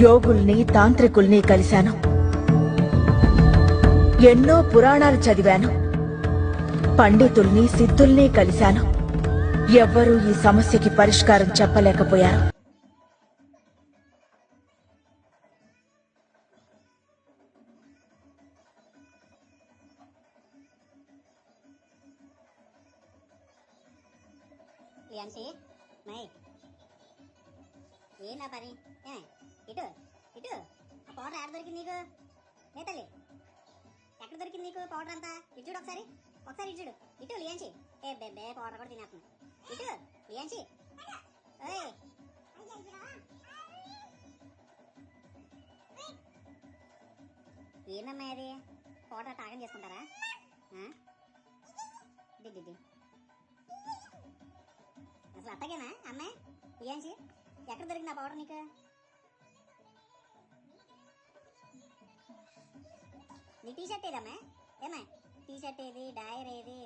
యోగుల్ని తాంత్రికుల్ని కలిశాను. ఎన్నో పురాణాలు చదివాను. పండితుల్ని సిద్ధుల్ని కలిశాను. ఎవ్వరూ ఈ సమస్యకి పరిష్కారం చెప్పలేకపోయారు. ఏందా పని? ఇటు ఇటు పౌడర్ ఎక్కడ దొరికింది నీకు? ఏ తల్లి, ఎక్కడ దొరికింది నీకు పౌడర్ అంతా? ఇటు చూడు ఒకసారి, ఒకసారి ఇటు చూడు. ఇటు లియాంచి, ఏ బెబ్బే పౌడర్ కూడా తినేస్తుంది. ఇటు లియాంచి, ఓయ్ ఏమమ్మా అది? పౌడర్ తాగం చేసుకుంటారా? దిద్ది అసలు అత్తగేనా అమ్మాయి? లియాంచి, ఎక్కడ దొరికింది ఆ పౌడర్ నీకు? నీ టీ షర్ట్ ఏదమ్మా? ఏమా టీ షర్ట్ ఏది, డైర్ ఏది?